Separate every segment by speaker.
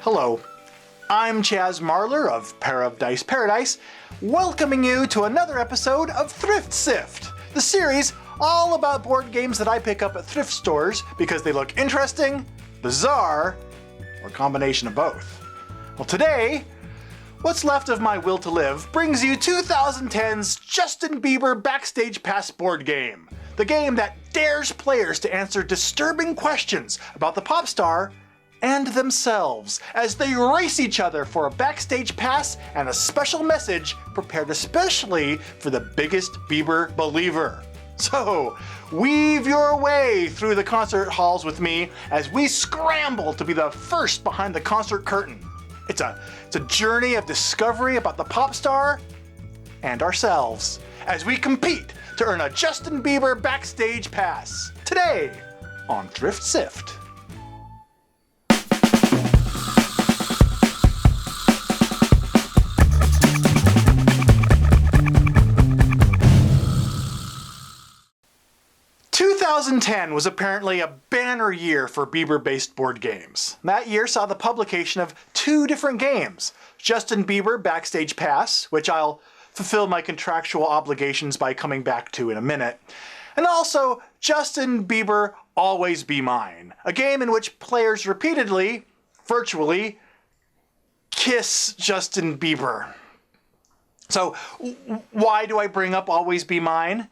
Speaker 1: Hello, I'm Chaz Marler of Pair of Dice Paradise, welcoming you to another episode of Thrift Sift, the series all about board games that I pick up at thrift stores because they look interesting, bizarre, or a combination of both. Well, today, what's left of my will to live brings you 2010's Justin Bieber Backstage Pass board game, the game that dares players to answer disturbing questions about the pop star and themselves as they race each other for a backstage pass and a special message prepared especially for the biggest Bieber believer. So, weave your way through the concert halls with me as we scramble to be the first behind the concert curtain. It's a journey of discovery about the pop star and ourselves as we compete to earn a Justin Bieber Backstage Pass today on Thrift Sift. 2010 was apparently a banner year for Bieber-based board games. That year saw the publication of two different games, Justin Bieber Backstage Pass, which I'll fulfill my contractual obligations by coming back to in a minute, and also Justin Bieber Always Be Mine, a game in which players repeatedly, virtually, kiss Justin Bieber. So why do I bring up Always Be Mine?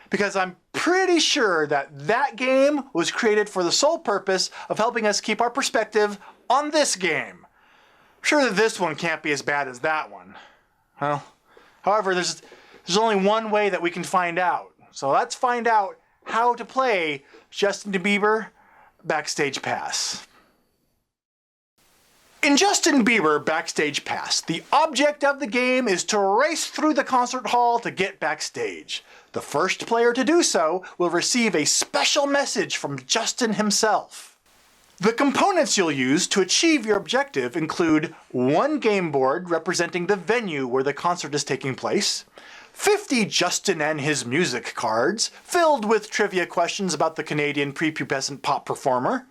Speaker 1: Because I'm pretty sure that game was created for the sole purpose of helping us keep our perspective on this game. I'm sure that this one can't be as bad as that one. Well, however, there's only one way that we can find out. So let's find out how to play Justin Bieber Backstage Pass. In Justin Bieber Backstage Pass, the object of the game is to race through the concert hall to get backstage. The first player to do so will receive a special message from Justin himself. The components you'll use to achieve your objective include one game board representing the venue where the concert is taking place, 50 Justin and his music cards filled with trivia questions about the Canadian prepubescent pop performer,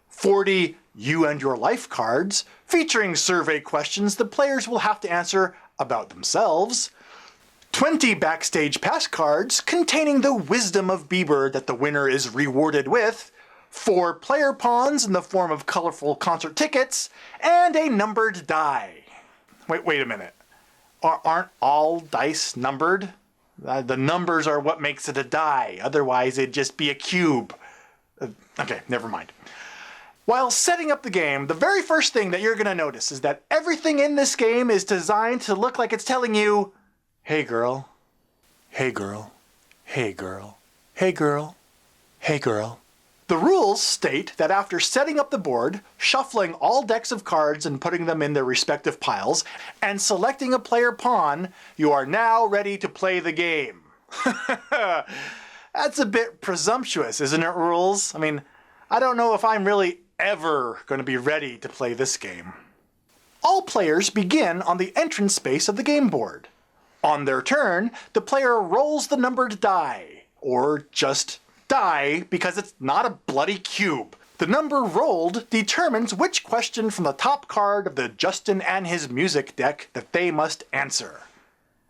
Speaker 1: 40 You and Your Life cards featuring survey questions the players will have to answer about themselves, 20 Backstage Pass cards containing the wisdom of Bieber that the winner is rewarded with, 4 player pawns in the form of colorful concert tickets, and a numbered die. Wait a minute. Aren't all dice numbered? The numbers are what makes it a die. Otherwise, it'd just be a cube. Okay, never mind. While setting up the game, the very first thing that you're going to notice is that everything in this game is designed to look like it's telling you, hey girl, hey girl, hey girl, hey girl, hey girl. The rules state that after setting up the board, shuffling all decks of cards and putting them in their respective piles, and selecting a player pawn, you are now ready to play the game. That's a bit presumptuous, isn't it, rules? I mean, I don't know if I'm really ever going to be ready to play this game. All players begin on the entrance space of the game board. On their turn, the player rolls the numbered die, or just die because it's not a bloody cube. The number rolled determines which question from the top card of the Justin and his music deck that they must answer.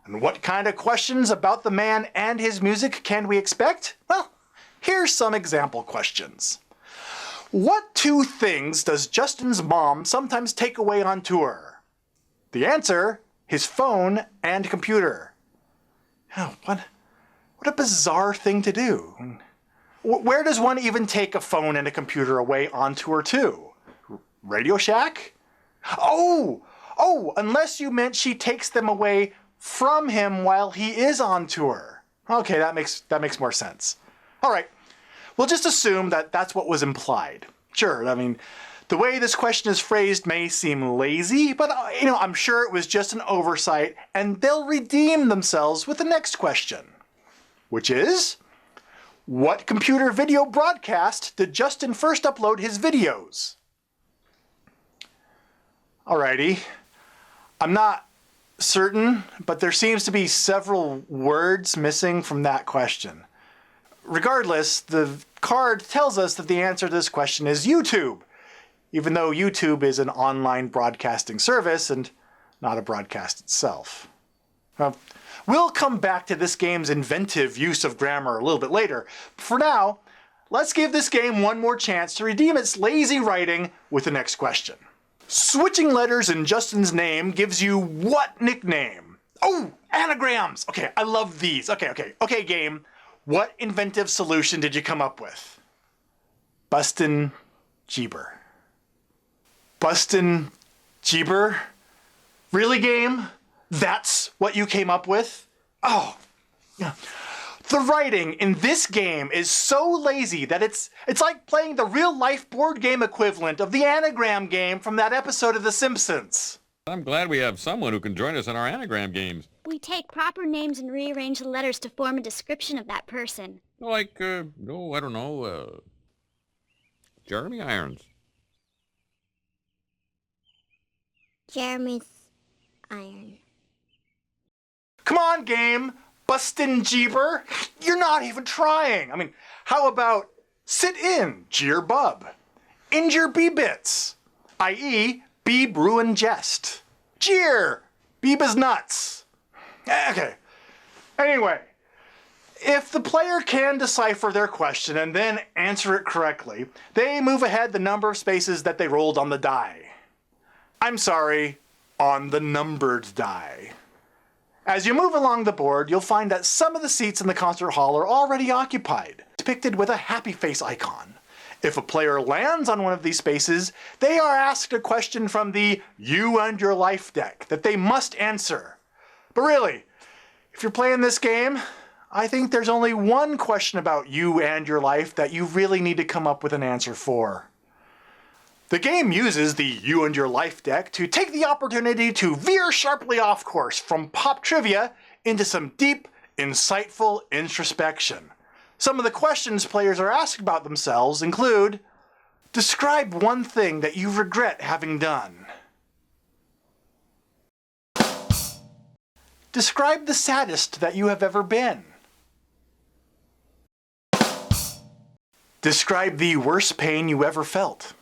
Speaker 1: And what kind of questions about the man and his music can we expect? Well, here's some example questions. What two things does Justin's mom sometimes take away on tour? The answer, his phone and computer. Oh, what a bizarre thing to do. Where does one even take a phone and a computer away on tour to? Radio Shack? Oh, unless you meant she takes them away from him while he is on tour. Okay, that makes more sense. All right, we'll just assume that that's what was implied. Sure, I mean, the way this question is phrased may seem lazy, but I'm sure it was just an oversight, and they'll redeem themselves with the next question, which is, what computer video broadcast did Justin first upload his videos? Alrighty, I'm not certain, but there seems to be several words missing from that question. Regardless, the card tells us that the answer to this question is YouTube. even though YouTube is an online broadcasting service and not a broadcast itself. We'll come back to this game's inventive use of grammar a little bit later. For now, let's give this game one more chance to redeem its lazy writing with the next question. Switching letters in Justin's name gives you what nickname? Oh, anagrams! Okay, I love these. Okay, game. What inventive solution did you come up with? Justin Bieber. Justin Bieber? Really, game? That's what you came up with? Oh. The writing in this game is so lazy that it's like playing the real-life board game equivalent of the anagram game from that episode of The Simpsons.
Speaker 2: I'm glad we have someone who can join us in our anagram games.
Speaker 3: We take proper names and rearrange the letters to form a description of that person.
Speaker 2: Like, I don't know, Jeremy Irons.
Speaker 3: Jeremy's iron.
Speaker 1: Come on, game! Justin Bieber? You're not even trying! I mean, how about sit in, jeer bub? Injure bee-bits, i.e., Beeb ruin jest. Jeer! Beeb is nuts. Okay. Anyway, if the player can decipher their question and then answer it correctly, they move ahead the number of spaces that they rolled on the die. I'm sorry, on the numbered die. As you move along the board, you'll find that some of the seats in the concert hall are already occupied, depicted with a happy face icon. If a player lands on one of these spaces, they are asked a question from the You and Your Life deck that they must answer. But really, if you're playing this game, I think there's only one question about you and your life that you really need to come up with an answer for. The game uses the You and Your Life deck to take the opportunity to veer sharply off course from pop trivia into some deep, insightful introspection. Some of the questions players are asked about themselves include, describe one thing that you regret having done. Describe the saddest that you have ever been. Describe the worst pain you ever felt.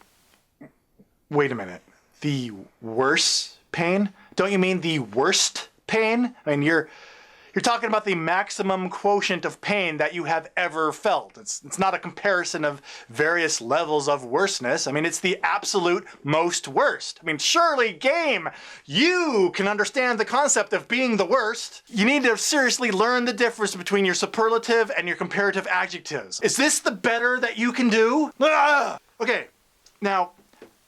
Speaker 1: Wait a minute. The worst pain? Don't you mean the worst pain? I mean, you're talking about the maximum quotient of pain that you have ever felt. It's not a comparison of various levels of worstness. I mean, it's the absolute most worst. I mean, surely, game, you can understand the concept of being the worst. You need to seriously learn the difference between your superlative and your comparative adjectives. Is this the better that you can do? Ah! Okay, now,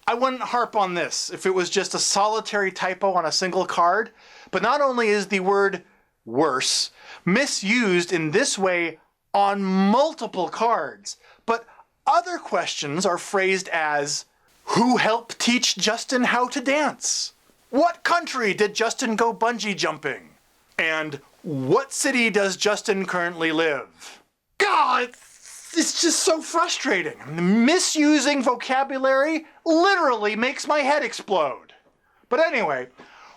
Speaker 1: I wouldn't harp on this if it was just a solitary typo on a single card, but not only is the word worse misused in this way on multiple cards, but other questions are phrased as, who helped teach Justin how to dance? What country did Justin go bungee jumping? And what city does Justin currently live? God, it's just so frustrating. Misusing vocabulary literally makes my head explode. But anyway,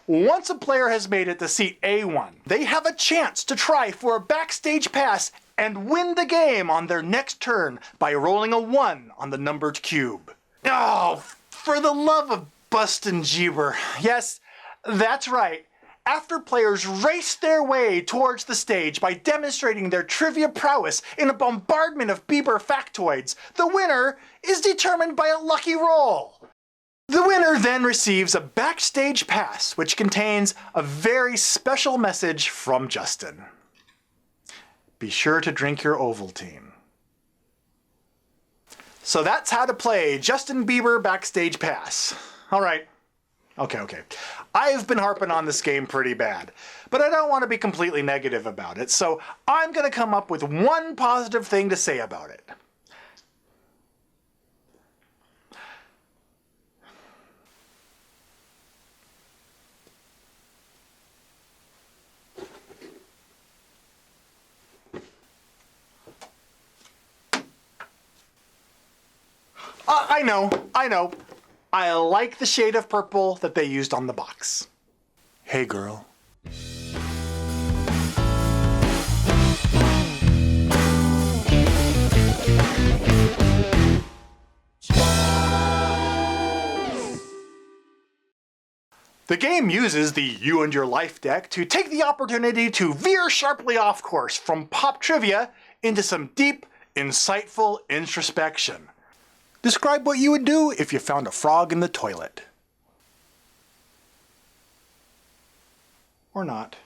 Speaker 1: once a player has made it to seat A1, they have a chance to try for a backstage pass and win the game on their next turn by rolling a 1 on the numbered cube. Oh, for the love of Justin Bieber. Yes, that's right. After players race their way towards the stage by demonstrating their trivia prowess in a bombardment of Bieber factoids, the winner is determined by a lucky roll. The winner then receives a backstage pass, which contains a very special message from Justin. Be sure to drink your Ovaltine. So that's how to play Justin Bieber Backstage Pass. All right. Okay. I've been harping on this game pretty bad, but I don't want to be completely negative about it, so I'm going to come up with one positive thing to say about it. I know. I like the shade of purple that they used on the box. Hey, girl. The game uses the You and Your Life deck to take the opportunity to veer sharply off course from pop trivia into some deep, insightful introspection. Describe what you would do if you found a frog in the toilet. Or not.